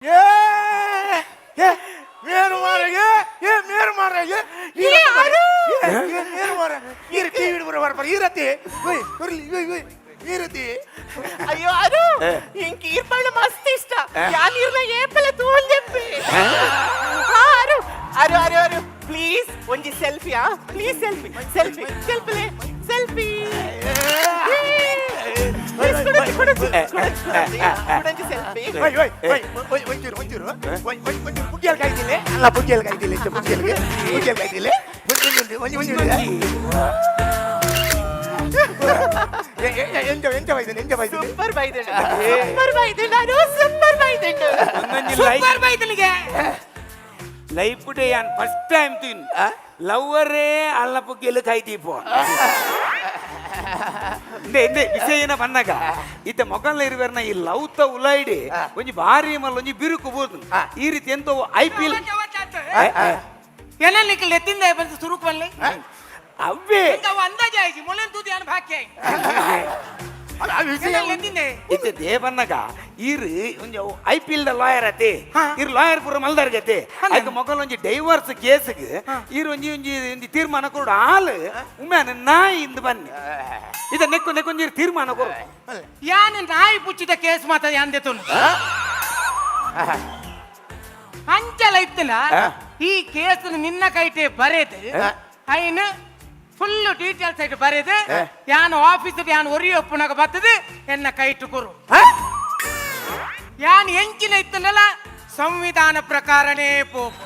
मेरे मारे ये मेरे मारे ये आरो ये मेरे मारे ये टीवी पर ये रहते ओए ओए ये रहते अयो आरो इंक ईर्पण मस्त इष्ट यान इरला ಏಪಲ ತೋಂದೆಪ್ಪೆ ಆರೋ ಆರೋ ಆರೋ ಆರೋ ಪ್ಲೀಸ್ ಒಂಜಿ selfie please selfie selfie selfie selfie ಕೊಡಂಜಿ ಸೆಲ್ಫಿ ಓಯ್ ಓಯ್ ಓಯ್ ಒಂಚೂರು ಪುಗ್ಗಿಯಲ್ ಕಾಯ್ತಿಲೆ ಅಲ್ಲ ಪುಗ್ಗಿಯಲ್ ಕಾಯ್ತಿಲೆ ಪುಗ್ಗಿಯಲ್ ಕಾಯ್ತಿಲೆ ಒಂಚೂರು ಎಂತ ಬೈದನೆ ಸೂಪರ್ ಬೈದನಿಗೆ ಲೈಫ್ ಡೇ ಯಾನ್ ಫಸ್ಟ್ ಟೈಮ್ ತಿನ್ ಲವ್ವರೇ ಅಲ್ಲ ಪುಗ್ಗೆಲು ಕೈದೀಪೋ ವಿಷಯನ ಬಂದಾಗ ಇತ್ತ ಮೊಗಲ್ ಇರುವರ್ನ ಈ ಲವ್ತ ಉಲಾಯ್ಡಿ ಒಂಜಿ ಭಾರಿ ಮಲ್ಲ ಒಂಜಿ ಬಿರುಕು ಬೋದು ಈ ರೀತಿ ಎಂತ IPL ಏನಲ್ಲಿ ಎತ್ತಿಂದ ಬಂದು ಸುರುಕು ಬಲ್ಲೆ ಅವ್ವೇ ಅಂದಾಜಾಯ್ತು ಮೊಲೆನ್ ತೂತಿ ಅನ್ ಭಾಗ್ಯ ಇತ್ತೆ ದೇವನ್ನಗ ಇರು ಒಂಜಿ IPL ದ ಲಾಯರ್ ಅತೆ ಇರು ಲಾಯರ್ ಪೂರ ಮಲ್ದರ್ಗತೆ ಅದಕ್ಕೆ ಮೊಗಲ್ ಒಂಜಿ ಡೈವರ್ಸ್ ಕೇಸ್ಗೆ ಇರು ಒಂಜಿ ಒಂಜಿ ತೀರ್ಮಾನ ಕೊಡು ಹಾಲು ಉಮ್ಯಾನ ನಾಯಿ ಇಂದು ಬನ್ನಿ ಇದ ನೆಕ್ಕೊಂಜಿ ತೀರ್ಮಾನ ಕೊಡು ಯಾನ್ ನಾಯಿ ಪುಚ್ಚಿದ ಕೇಸ್ ಮಾತ ಯಾಂದೆ ತುನು ಅಂಚಲ ಇತ್ತಲ ಈ ಕೇಸ್ ನಿನ್ನ ಕೈಟೆ ಬರೆದು ಐನು ಫುಲ್ ಡೀಟೇಲ್ಸ್ ಆಯ್ತು ಬರೆದು ಯಾನ್ ಆಫೀಸಿಗೆ ಯಾನ್ ಒರಿಯೊಪ್ಪನಾಗ ಬರ್ತದೆ ಎನ್ನ ಕೈಟು ಕೊರು ಯಾನ್ ಎಂಚಿನ ಇತ್ತನಲ್ಲ ಸಂವಿಧಾನ ಪ್ರಕಾರನೇ ಪೋಪು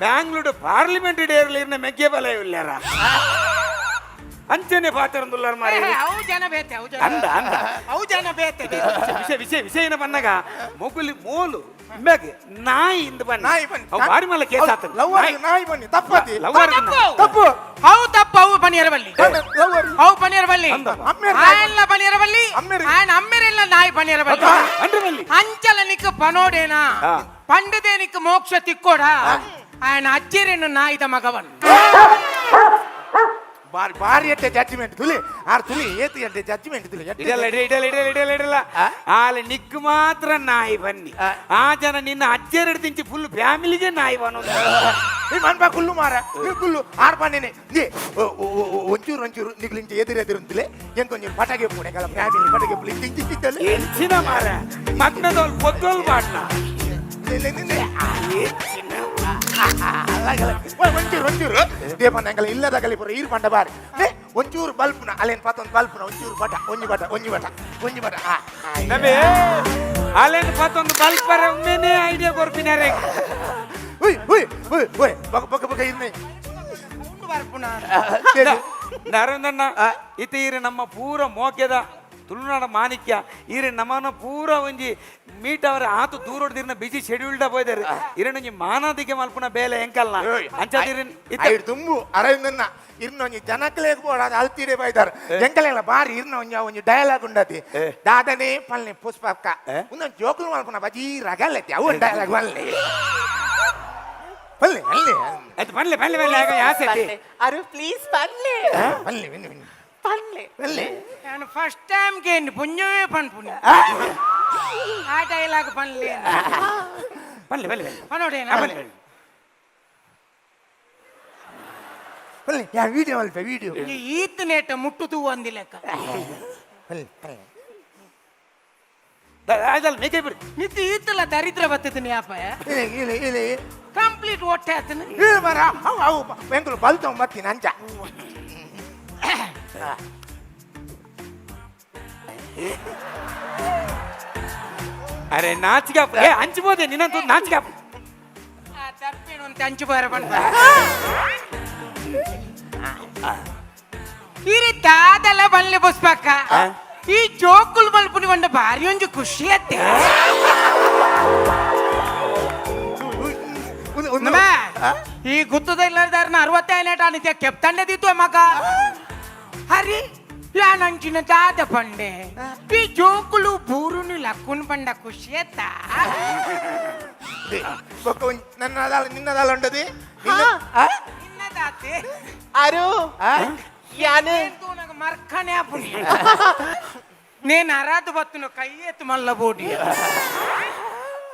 ಬ್ಯಾಂಗ್ಳೂರು ಪಾರ್ಲಿಮೆಂಟ್ ಡೇರ್ಲಿ ಮೆಗ್ಗೆ ಬಲ ಇಲ್ಲಾರ ಅಂಚನೆ ಪಾತ್ರಂದುಲ್ಲಾರ ಮಾರಿ ಅವು ಜನ ಬೇತೆ ಅಂದ ಅವು ಜನ ಬೇತೆ ವಿಷಯನ ಬಂದಾಗ ಮೊಗುಲಿ ಮೋಲು ಮೆಗ್ ನಾಯಿ ಇಂದ ಬನ್ನಿ ನಾಯಿ ಬನ್ನಿ ಅವು ಬಾರಿ ಮೇಲೆ ಕೇಸ್ ಆತ ಲವ್ವರ್ ನಾಯಿ ಬನ್ನಿ ತಪ್ಪತಿ ಲವ್ವರ್ ತಪ್ಪು ಅವು ತಪ್ಪು ಅವು ಪನಿಯರಬಲ್ಲಿ ಲವ್ವರ್ ಅವು ಪನಿಯರಬಲ್ಲಿ ಆಯಲ್ಲ ಪನಿಯರಬಲ್ಲಿ ಆಯನ ಅಮ್ಮೆರೆಲ್ಲ ನಾಯಿ ಪನಿಯರಬಲ್ಲಿ ಅಂಡ್ರಬಲ್ಲಿ ಅಂಚಲ ನಿಕ್ಕ ಪನೋಡೇನಾ ಪಂಡದೆ ನಿಕ್ಕ ಮೋಕ್ಷ ತಿಕ್ಕೋಡ ಆಯನ ಅಜ್ಜಿರೇನು ನಾಯಿದ ಮಗವನ್ ಭಾರಿ ಅಟ್ಟೆ ಜಡ್ಜ್ಮೆಂಟ್ ತುಲಿ ಆರ್ ತುಲಿ ಏತಿ ಅಟ್ಟೆ ಜಡ್ಜ್ಮೆಂಟ್ ತುಲಿ ಇಡಲ್ಲ ಆಲೆ ನಿಕ್ಕು ಮಾತ್ರ ನಾಯಿ ಬನ್ನಿ ಆ ಜನ ನಿನ್ನ ಅಜ್ಜೆರಡು ತಿಂಚಿ ಫುಲ್ ಫ್ಯಾಮಿಲಿಗೆ ನಾಯಿ ಬನ್ನೋದು ಈ ಮನ್ಬಾ ಕುಲ್ಲು ಮಾರ ಕುಲ್ಲು ಆರ್ ಬನ್ನೇನೆ ಒಂಚೂರು ನಿಗ್ಲಿಂಚ ಎದುರುಂತಲೇ ಎಂಕೊಂಚೂರು ಪಟಾಕಿ ಪೂಣೆ ಕಲ ಫ್ಯಾಮಿಲಿ ಪಟಾಕಿ ಪುಲಿ ತಿಂಚಿತ್ತಲ್ಲ ಎಂಚಿನ ಮಾರ ಮಗ್ನದೋಲ್ ಪೊದ್ದೋಲ್ ಬಾಟ್ನ ಒಂಚೂರು ದೇಪನ್ನಂಗಲ ಇಲ್ಲದ ಕಲಿಪುರ ಈರು ಪಂಡ ಬಾರಿ ಒಂಚೂರು ಬಲ್ಪುನ ಅಲ್ಲೇನ್ ಪತ್ತೊಂದು ಬಲ್ಪುನ ಒಂಚೂರು ಬಟ ಒಂಜಿ ಬಟ ಅಲ್ಲೇನು ಪತ್ತೊಂದು ಬಲ್ಪರ ಒಮ್ಮೆನೇ ಐಡಿಯಾ ಕೊರ್ಪಿನಾರೆ ಬಕ ಇರ್ನೆ ನರೇಂದ್ರಣ್ಣ ಇತ ಈರು ನಮ್ಮ ಪೂರ ಮೋಕ್ಯದ ತುಳುನಾಡ ಮಾಣಿಕ್ಯ ಈರೆ ನಮ್ಮನ ಪೂರ ಒಂಜಿ ಮೀಟ್ ಅವರ ಆತು ದೂರೋಡ್ದಿರ್ನ ಬಿಜಿ ಶೆಡ್ಯೂಲ್ಡ್ ಹೋಯ್ದಾರೆ ಇರನೊಂಜಿ ಮಾನದಿಗೆ ಮಲ್ಪುನ ಬೇಲೆ ಎಂಕಲ್ನ ಅಂಚದಿರಿನ್ ಐದು ತುಂಬು ಅರವಿಂದನ್ನ ಇರ್ನ ಒಂಜಿ ಜನಕ್ಲೇಗ್ ಬೋಡ ಅಲ್ತಿಡೆ ಬೈದಾರ ಎಂಕಲೆಲ್ಲ ಬಾರಿ ಇರ್ನ ಒಂಜಿ ಡಯಲಾಗ್ ಉಂಡತಿ ದಾದನೆ ಪಲ್ನೆ ಪುಷ್ಪಕ್ಕ ಒಂದೊಂದು ಜೋಕುಲು ಮಲ್ಪುನ ಬಜಿ ರಗಲ್ಲತಿ ಅವು ಡಯಲಾಗ್ ಬಲ್ಲೆ ಬಲ್ಲೆ ಅದು ಬಲ್ಲೆ ಯಾಸತಿ ಅರು ಪ್ಲೀಸ್ ಬಲ್ಲೆ ಬಲ್ಲೆ ನಾನು ಫಸ್ಟ್ ಟೈಮ್ ಗೇನ್ ಪುಣ್ಯವೇ ಪನ್ಪುಣ್ಯ ಆ ಡೈಲಾಗ್ ಪನ್ಲೆ ಪನೋಡೇನಾ ಬಲ್ಲೆ ಯಾ ವಿಡಿಯೋ ಅಲ್ಪ ವಿಡಿಯೋ ಈತ್ ನೇಟ ಮುಟ್ಟು ತೂ ಅಂದಿಲೆಕ್ಕ ಅದಲ್ಲ ಮೇಕೆ ಬಿಡಿ ನಿತ್ಯ ಈತಲ್ಲ ದರಿದ್ರ ಬತ್ತಿದ್ದೀನಿ ಯಾಪ ಇಲ್ಲ ಕಂಪ್ಲೀಟ್ ಹೊಟ್ಟೆ ಆತನ ಮರ ಅವು ಬೆಂಗಳೂರು ಬಲ್ತ ಮತ್ತೀನಿ ಅಂಚ ಅರೆ ನಾಚಿಕಾಪ್ ಹಂಚ್ಬೋದೆ ನಿನ್ನಂತ ನಾಚಿಕಾಪ್ ತರ್ಪೇನು ಅಂತ ಹಂಚು ಬಾರ ಬಂದ ಈ ರೀತಿ ಅದೆಲ್ಲ ಬಲ್ಲೆ ಬಸ್ಪಾಕ ಈ ಜೋಕುಲ್ ಬಲ್ಪುನಿ ಬಂದ ಭಾರಿ ಒಂಜು ಖುಷಿ ಅತ್ತೆ ಈ ಗುತ್ತದ ಇಲ್ಲದಾರನ 65 ನಿತ್ಯ ಕೆಪ್ತಂಡದಿತ್ತು ಮಗ ಹರಿ ಯಾನಂಚಿನ ದಾದ ಪಂಡೆ ಈ ಜೋಕುಲು ಬೂರುನಿ ಲಕ್ಕುನ್ ಪಂಡ ಖುಷಿ ಅತ್ತ ನಿನ್ನದಾಲ ಉಂಟದಿ ನಿನ್ನದಾತೆ ಅರು ಯಾನೆ ಮರ್ಖನೆ ಆಪುನಿ నేను అరాదు బతును కై ఎత్తు మళ్ళా బోడి